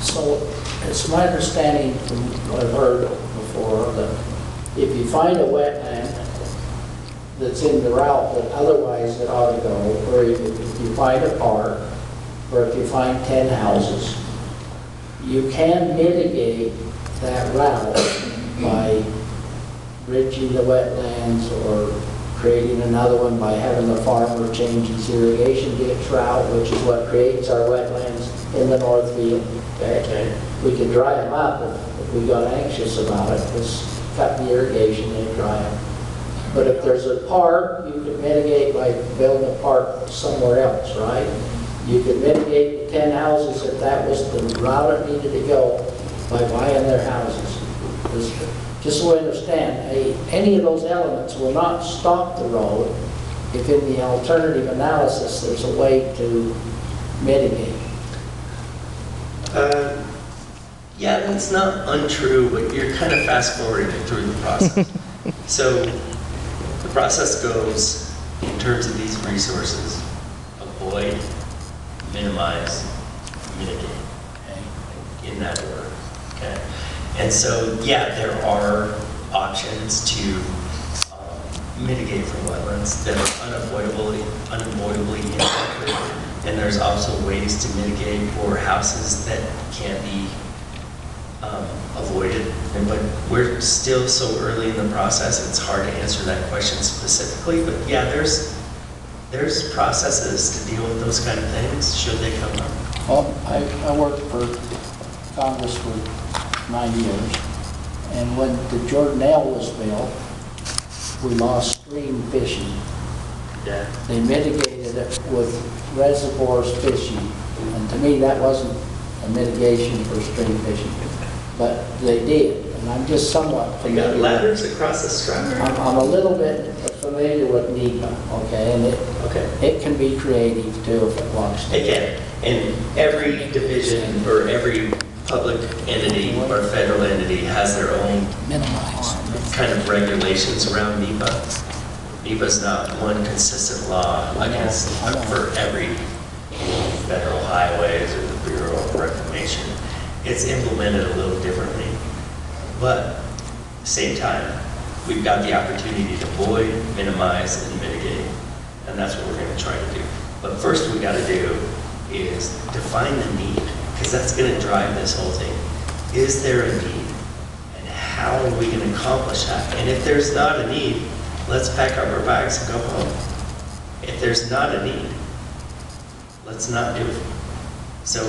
So it's my understanding from what I've heard before that if you find a wetland that's in the route that otherwise it ought to go, or if you find a park, or if you find 10 houses, you can mitigate that route by bridging the wetlands or creating another one by having the farmer change his irrigation ditch route, which is what creates our wetlands in the north field. Okay? We could dry them up if we got anxious about it, just cut the irrigation and dry them. But if there's a park, you could mitigate by building a park somewhere else, right? You could mitigate the 10 houses if that was the route it needed to go by buying their houses. Just so I understand, any of those elements will not stop the road if in the alternative analysis there's a way to mitigate. Yeah, that's not untrue, but you're kind of fast forwarding through the process. So the process goes in terms of these resources: avoid, minimize, mitigate, okay? In that order, okay? And so, yeah, there are options to mitigate from wetlands that are unavoidably impacted, and there's also ways to mitigate for houses that can't be avoided. But we're still so early in the process, it's hard to answer that question specifically. But yeah, there's processes to deal with those kind of things should they come up. Well, I worked for Congress for 9 years, and when the Jordanelle was built, we lost stream fishing. Yeah. They mitigated it with reservoirs fishing, and to me that wasn't a mitigation for stream fishing, but they did, and I'm just somewhat You familiar. got ladders across the structure? I'm a little bit familiar with NEPA, okay, and it can be creative too if it wants to. It can. And every division or every public entity or federal entity has their own kind of regulations around NEPA. NEPA is not one consistent law against for every federal highways or the Bureau of Reclamation. It's implemented a little differently, but at the same time, we've got the opportunity to avoid, minimize, and mitigate, and that's what we're going to try to do. But first, we got to do is define the need, because that's going to drive this whole thing. Is there a need? And how are we going to accomplish that? And if there's not a need, let's pack up our bags and go home. If there's not a need, let's not do it. So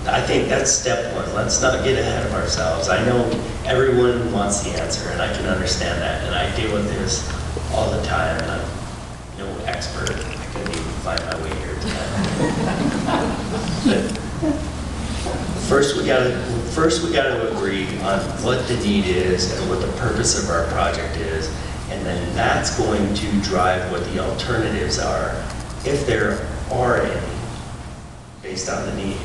I think that's step one. Let's not get ahead of ourselves. I know everyone wants the answer, and I can understand that. And I deal with this all the time, and I'm no expert. I couldn't even find my way here tonight. But first we got to agree on what the need is and what the purpose of our project is, and then that's going to drive what the alternatives are, if there are any, based on the need.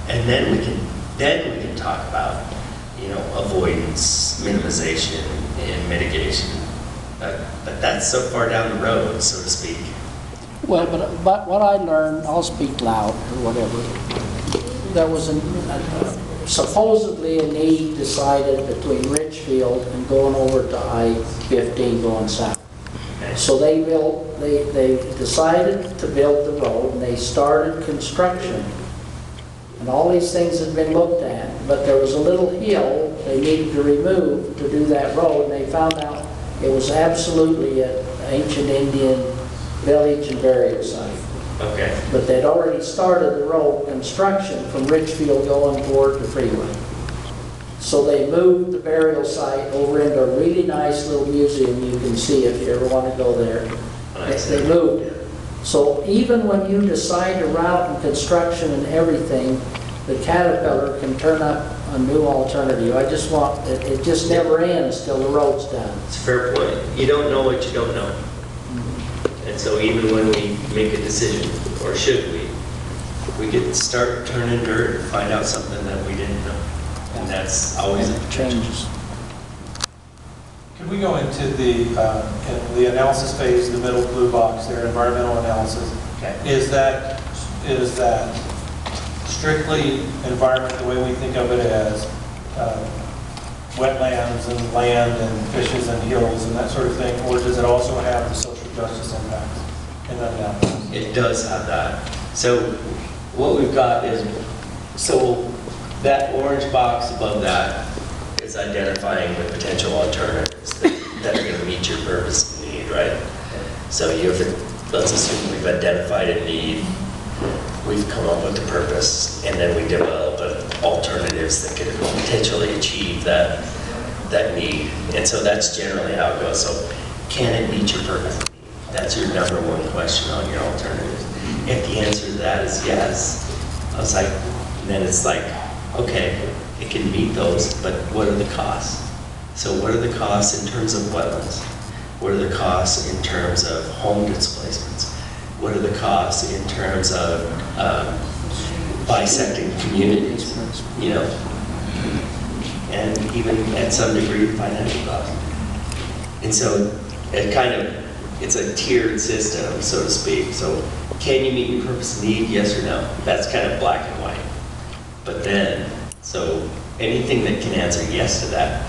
And then we can talk about, avoidance, minimization, and mitigation. But that's so far down the road, so to speak. Well, but what I learned, I'll speak loud or whatever, there was supposedly a need decided between Richfield and going over to I-15 going south. Okay. So they decided to build the road, and they started construction. And all these things had been looked at, but there was a little hill they needed to remove to do that road, and they found out it was absolutely an ancient Indian village and burial site. Okay. But they'd already started the road construction from Richfield going toward the freeway. So they moved the burial site over into a really nice little museum. You can see if you ever want to go there. They moved it. So even when you decide a route and construction and everything, the Caterpillar can turn up a new alternative. I just want, it just never ends till the road's done. It's a fair point. You don't know what you don't know. And so even when we make a decision, or should we could start turning dirt and find out something that we didn't know. And that's always a changes. Could we go into the analysis phase, the middle blue box there, environmental analysis? Okay. Is that strictly environment, the way we think of it as wetlands and land and fishes and hills and that sort of thing, or does it also have the social justice impacts in that analysis? It does have that. So what we've got is, so that orange box above that is identifying the potential alternatives that are going to meet your purpose and need, right? So you have to, let's assume we've identified a need, we've come up with the purpose, and then we develop alternatives that could potentially achieve that need. And so that's generally how it goes. So can it meet your purpose? That's your number one question on your alternatives. If the answer to that is yes, I was like, then it's like, okay, it can meet those, but what are the costs? So what are the costs in terms of wetlands? What are the costs in terms of home displacements? What are the costs in terms of bisecting communities, you know? And even at some degree, financial cost. And so it kind of, it's a tiered system, so to speak. So can you meet your purpose and need, yes or no? That's kind of black and white. But then, so anything that can answer yes to that,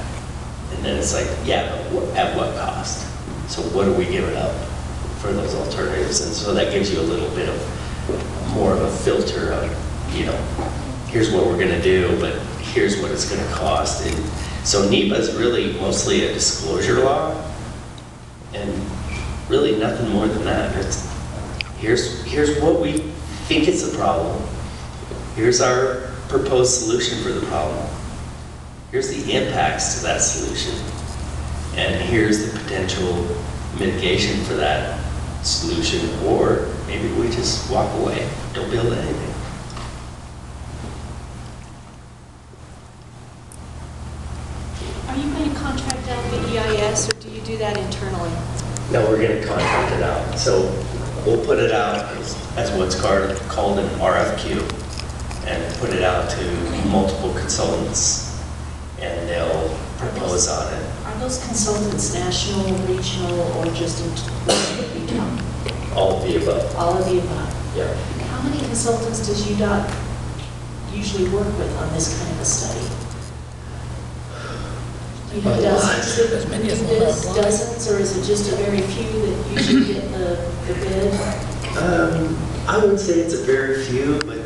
and then it's like, yeah, but at what cost? So what are we giving up for those alternatives? And so that gives you a little bit of more of a filter of, you know, here's what we're gonna do, but here's what it's gonna cost. And so NEPA is really mostly a disclosure law, and really nothing more than that. It's, here's what we think is the problem. Here's our proposed solution for the problem. Here's the impacts to that solution. And here's the potential mitigation for that solution, or maybe we just walk away, don't build anything. Are you going to contract out the EIS, or do you do that internally? No, we're going to contract it out. So we'll put it out as what's called an RFQ, and put it out to multiple consultants, and they'll propose on it. Are those consultants national, regional, or just in Utah? All of the above. All of the above. Yeah. How many consultants does UDOT usually work with on this kind of a study? Do you have dozens that do this, dozens, or is it just a very few that usually get the bid? I would say it's a very few, but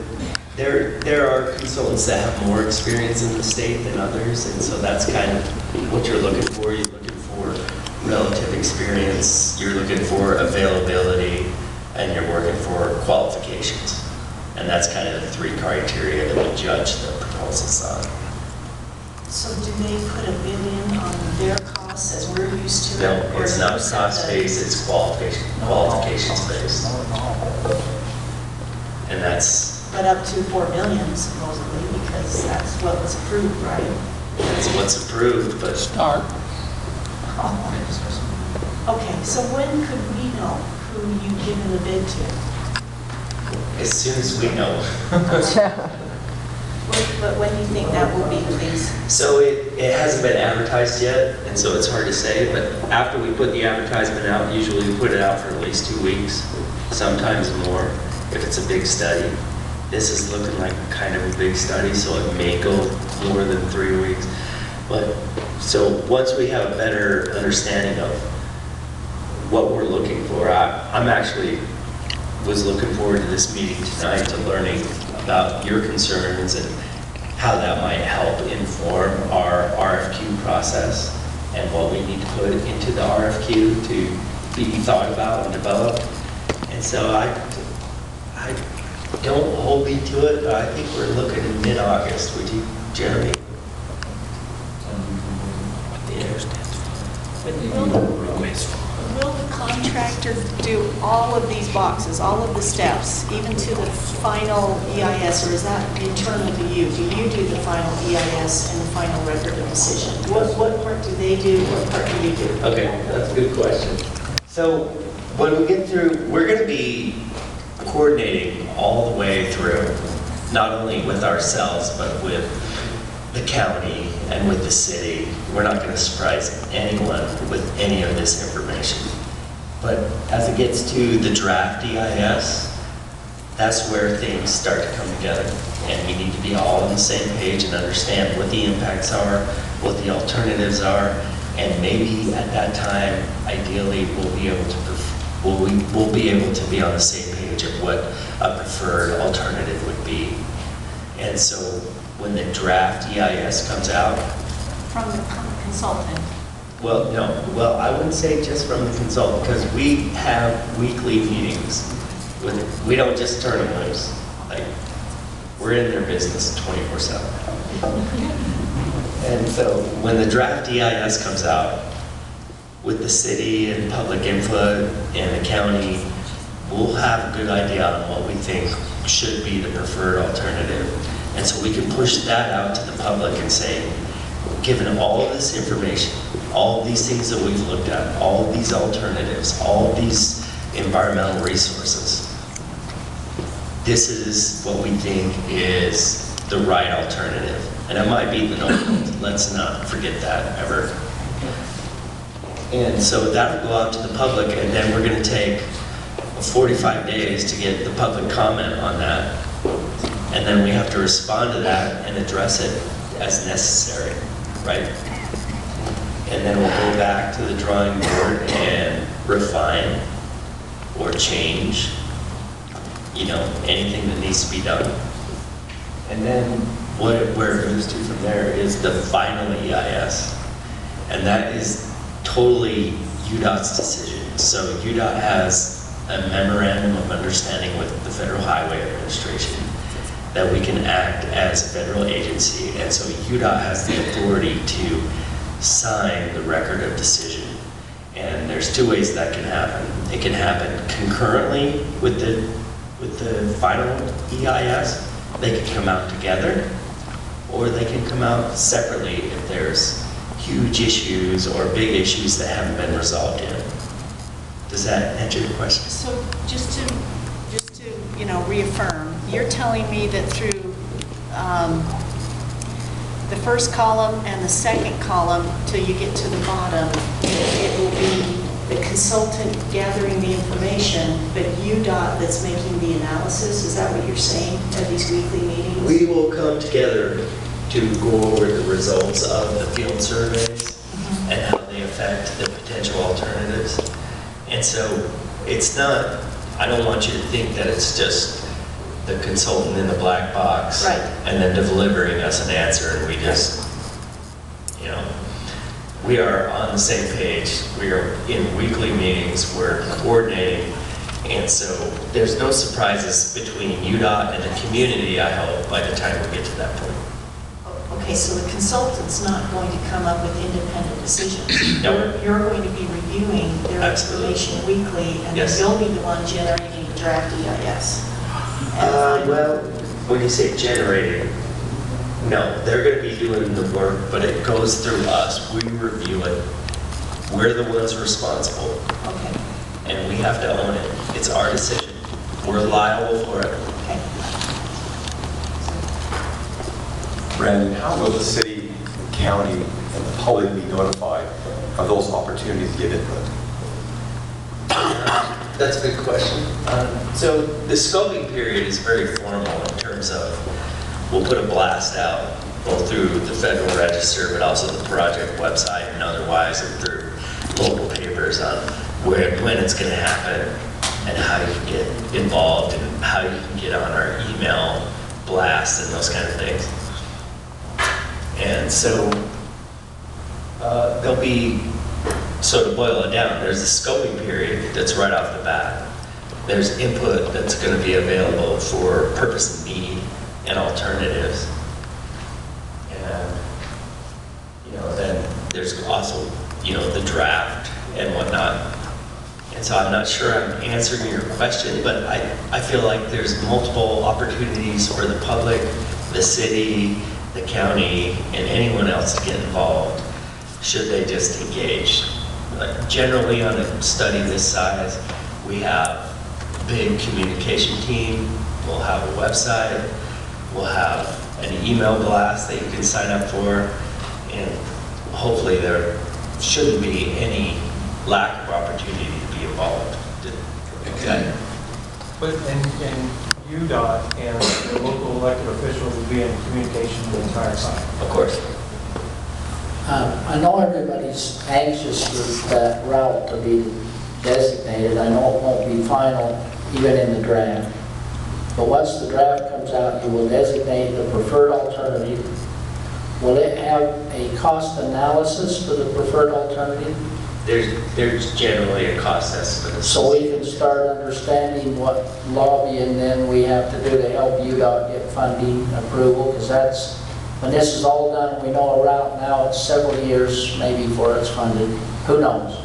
there are consultants that have more experience in the state than others, and so that's kind of what you're looking for. You're looking for relative experience, you're looking for availability, and you're working for qualifications. And that's kind of the three criteria that we judge the proposals on. So do they put a bid in on their costs as we're used to? No, or it's not is cost-based, it's qualifications-based. And that's, But up to 4 million supposedly, because that's what was approved, right? that's what's approved, but Start. Okay, so when could we know who you've given the bid to? as soon as we know. But when do you think that will be, please? So it hasn't been advertised yet, and so it's hard to say, but after we put the advertisement out, usually we put it out for at least 2 weeks, sometimes more, if it's a big study. This is looking like kind of a big study, so it may go more than 3 weeks. But, so once we have a better understanding of what we're looking for, I'm actually was looking forward to this meeting tonight, to learning about your concerns and how that might help inform our RFQ process and what we need to put into the RFQ to be thought about and developed. And so I don't hold me to it, but I think we're looking in mid-August. Would you, Jeremy? Will the contractor do all of these boxes, all of the steps, even to the final EIS, or is that internal to you? Do you do the final EIS and the final record of decision? What part do they do, what part do you do? Okay, that's a good question. So when we get through, we're going to be coordinating all the way through, not only with ourselves, but with the county and with the city. We're not going to surprise anyone with any of this information. But as it gets to the draft EIS, that's where things start to come together. And we need to be all on the same page and understand what the impacts are, what the alternatives are, and maybe at that time, ideally, we'll be able to be on the same page of what a preferred alternative would be. And so when the draft EIS comes out, From the consultant. well, no, well, I wouldn't say just from the consultant, because we have weekly meetings. We don't just turn them loose. Like, we're in their business 24/7. And so when the draft EIS comes out, with the city and public input and the county, we'll have a good idea on what we think should be the preferred alternative. And so we can push that out to the public and say, given all of this information, all of these things that we've looked at, all of these alternatives, all of these environmental resources, this is what we think is the right alternative. And it might be the normal. Let's not forget that ever. And so that'll go out to the public, and then we're going to take 45 days to get the public comment on that. And then we have to respond to that and address it as necessary, right? And then we'll go back to the drawing board and refine or change, anything that needs to be done. And then where it moves to from there is the final EIS. And that is totally UDOT's decision. So UDOT has a memorandum of understanding with the Federal Highway Administration that we can act as a federal agency. And so UDOT has the authority to sign the record of decision. And there's two ways that can happen. It can happen concurrently with the final EIS. They can come out together, or they can come out separately if there's huge issues or big issues that haven't been resolved yet. Does that answer your question? So just to reaffirm, you're telling me that through the first column and the second column till you get to the bottom, it will be the consultant gathering the information, but UDOT that's making the analysis? Is that what you're saying at these weekly meetings? We will come together to go over the results of the field surveys and how they affect the potential alternatives. And so it's not, I don't want you to think that it's just the consultant in the black box Right. and then delivering us an answer, and we just, we are on the same page. We are in weekly meetings, we're coordinating, and so there's no surprises between UDOT and the community, I hope, by the time we get to that point. Okay, so the consultant's not going to come up with independent decisions. No. You're going to be reviewing their Absolutely. information weekly, and Yes. then you'll be the one generating the draft EIS. Well, when you say generating, no, they're going to be doing the work, but it goes through us. We review it. We're the ones responsible, Okay, and we have to own it. It's our decision. We're liable for it. okay. Brandon, how will the city, county, and the public be notified of those opportunities to give input? That's a good question. So the scoping period is very formal in terms of, we'll put a blast out, both through the Federal Register, but also the project website and otherwise, and through local papers on when it's going to happen and how you can get involved and how you can get on our email blast and those kind of things. And so there'll be, so to boil it down, there's a scoping period that's right off the bat. There's input that's going to be available for purpose and need and alternatives. And, then there's also, the draft and whatnot. And so I'm not sure I'm answering your question, but I feel like there's multiple opportunities for the public, the city, the county, and anyone else to get involved, should they just engage. Like generally on a study this size, we have a big communication team, we'll have a website, we'll have an email blast that you can sign up for, and hopefully there shouldn't be any lack of opportunity to be involved. Okay. But, and UDOT and the local elected officials will be in communication the entire time. Of course. I know everybody's anxious for that route to be designated. I know it won't be final, even in the draft. But once the draft comes out, you will designate the preferred alternative. Will it have a cost analysis for the preferred alternative? There's generally a cost estimate. So we can start understanding what lobbying then we have to do to help UDOT get funding approval, because that's, when this is all done, we know a route now, it's several years maybe before it's funded. Who knows?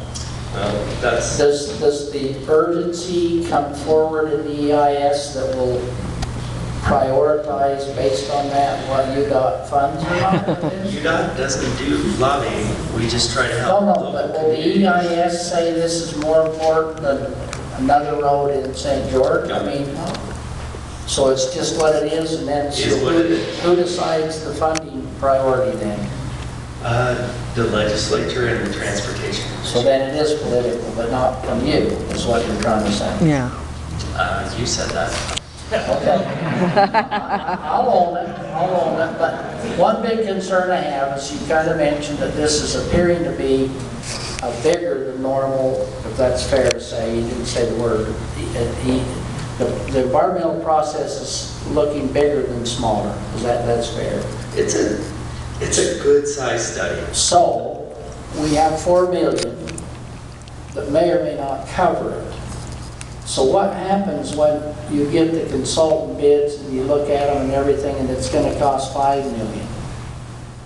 Well, that's, Does the urgency come forward in the EIS that will prioritize based on that what UDOT funds or not? UDOT doesn't do lobbying, we just try to help. No, but will the EIS say this is more important than another road in St. George? I mean, so it's just what it is, and then Is what it is. who decides the funding priority then? The legislature and the transportation. So then it is political, but not from you, is what you're trying to say. Yeah. You said that. Okay. I'll own it, but one big concern I have is you kind of mentioned that this is appearing to be a bigger than normal, if that's fair to say, you didn't say the word. The environmental process is looking bigger than smaller, that's fair. It's a good size study. So, we have 4 million that may or may not cover it. So what happens when you get the consultant bids and you look at them and everything and it's going to cost 5 million?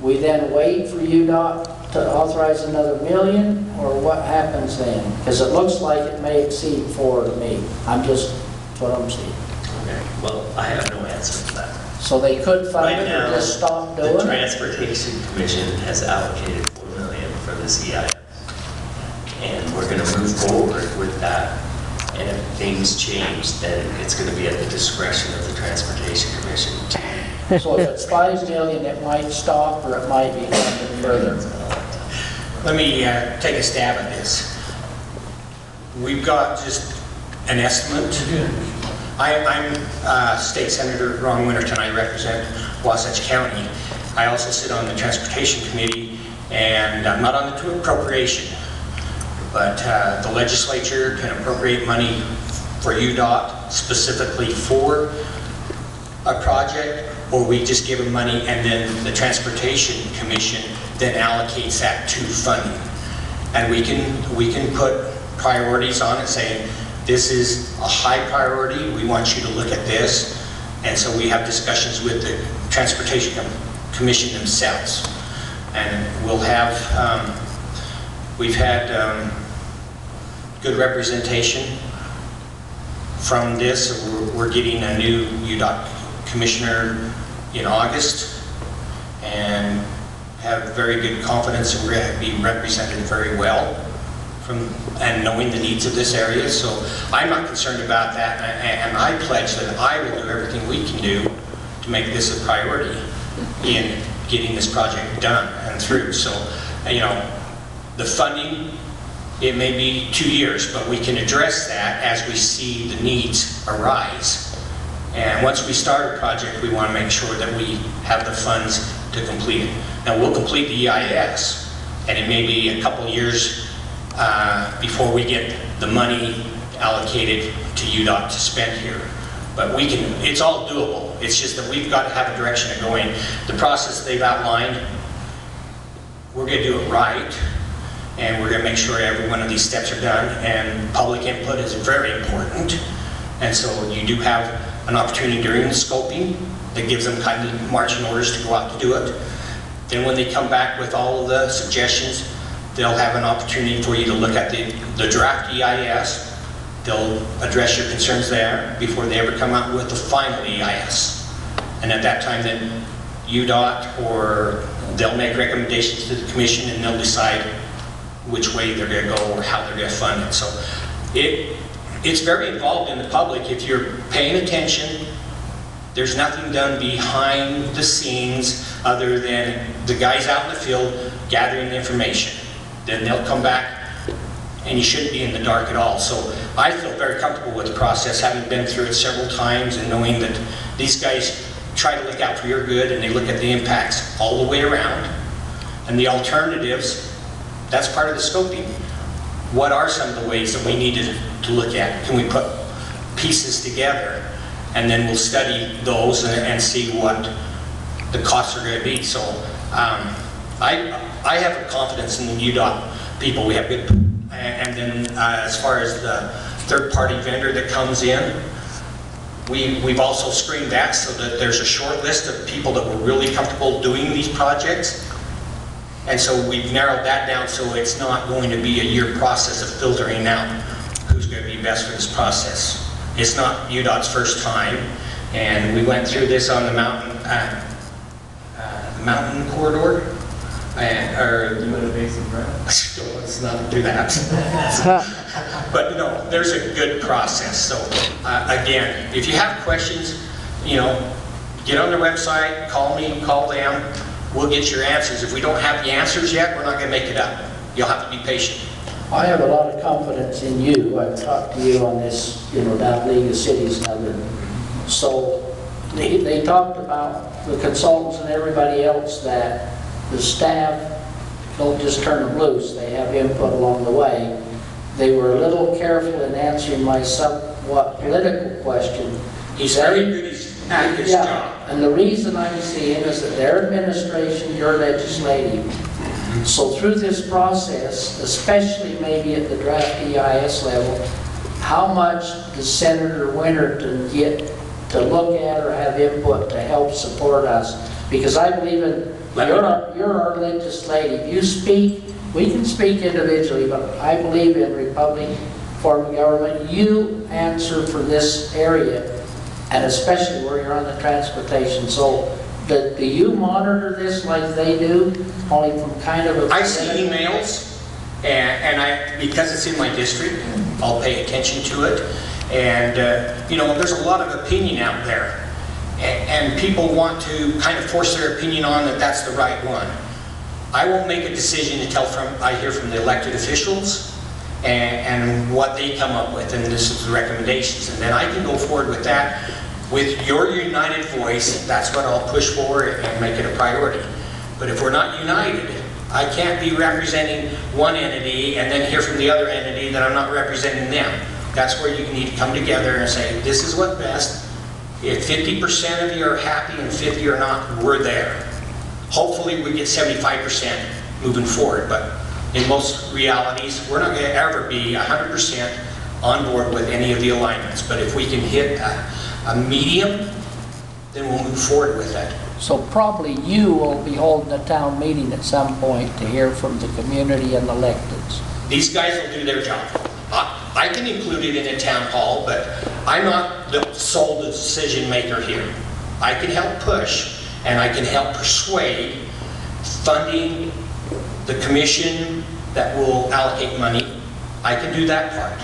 We then wait for UDOT to authorize another $1 million, or what happens then? Because it looks like it may exceed 4 to me. That's what I'm seeing. Okay. Well, I have no answer to that. So they could fund Right it now, or just stop doing the it? Transportation Commission has allocated $4 million for this EIS. And we're going to move forward with that. And if things change, then it's going to be at the discretion of the Transportation Commission. So if it's 5 million, it might stop or it might be funded further. Let me take a stab at this. We've got just an estimate. I'm State Senator Ron Winterton. I represent Wasatch County. I also sit on the Transportation Committee, and I'm not on the appropriation. But the legislature can appropriate money for UDOT specifically for a project, or we just give them money and then the Transportation Commission then allocates that to funding. And we can put priorities on it saying, this is a high priority, we want you to look at this. And so we have discussions with the Transportation Commission themselves. And we'll have, we've had good representation from this. We're getting a new UDOT commissioner in August and have very good confidence that we're going to be represented very well and knowing the needs of this area. So I'm not concerned about that, and I pledge that I will do everything we can do to make this a priority in getting this project done and through. So, you know, the funding, it may be 2 years, but we can address that as we see the needs arise. And once we start a project, we want to make sure that we have the funds to complete it. Now, we'll complete the EIS, and it may be a couple years before we get the money allocated to UDOT to spend here. But we can, it's all doable. It's just that we've got to have a direction of going. The process they've outlined, we're going to do it right. And we're going to make sure every one of these steps are done, and public input is very important. And so you do have an opportunity during the scoping that gives them kind of marching orders to go out to do it. Then when they come back with all of the suggestions, they'll have an opportunity for you to look at the draft EIS. They'll address your concerns there before they ever come out with the final EIS. And at that time then UDOT, or they'll make recommendations to the commission and they'll decide which way they're going to go or how they're going to fund it. So it's very involved in the public. If you're paying attention, there's nothing done behind the scenes other than the guys out in the field gathering the information. Then they'll come back and you shouldn't be in the dark at all. So I feel very comfortable with the process, having been through it several times and knowing that these guys try to look out for your good and they look at the impacts all the way around. And the alternatives, that's part of the scoping. What are some of the ways that we need to look at? Can we put pieces together? And then we'll study those and see what the costs are going to be. So I have a confidence in the UDOT people. We have good, and then as far as the third-party vendor that comes in, we've also screened that so that there's a short list of people that were really comfortable doing these projects. And so we've narrowed that down so it's not going to be a year process of filtering out who's going to be best for this process. It's not UDOT's first time, and we went through this on the mountain corridor, or the Uinta Basin, right? Let's not do that. But no, there's a good process. So again, if you have questions, get on their website, call me, call them. We'll get your answers. If we don't have the answers yet, we're not going to make it up. You'll have to be patient. I have a lot of confidence in you. I've talked to you on this, down League of Cities and other. So they talked about the consultants and everybody else that the staff don't just turn them loose. They have input along the way. They were a little careful in answering my somewhat political question. He's very good at his job. And the reason I'm seeing is that their administration, your legislative. So through this process, especially maybe at the draft EIS level, how much does Senator Winterton get to look at or have input to help support us? Because I believe in, you're our legislative. You speak, we can speak individually, but I believe in Republic form of government. You answer for this area, and especially where you're on the transportation. So do you monitor this like they do, only from kind of a... I see emails, and because it's in my district, I'll pay attention to it. And, there's a lot of opinion out there. And people want to kind of force their opinion on that that's the right one. I won't make a decision until I hear from the elected officials and what they come up with, and this is the recommendations. And then I can go forward with that. With your united voice, that's what I'll push for and make it a priority. But if we're not united, I can't be representing one entity and then hear from the other entity that I'm not representing them. That's where you need to come together and say, this is what's best. If 50% of you are happy and 50 are not, we're there. Hopefully we get 75% moving forward, but in most realities, we're not going to ever be 100% on board with any of the alignments. But if we can hit a medium, then we'll move forward with that. So probably you will be holding a town meeting at some point to hear from the community and electeds. These guys will do their job. I can include it in a town hall, but I'm not the sole decision maker here. I can help push, and I can help persuade funding the commission that will allocate money. I can do that part,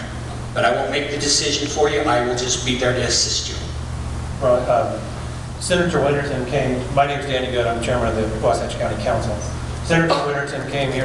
but I won't make the decision for you. I will just be there to assist you. Well, Senator Winterton came, my name's Danny Good, I'm chairman of the Wasatch County Council. Senator Winterton came here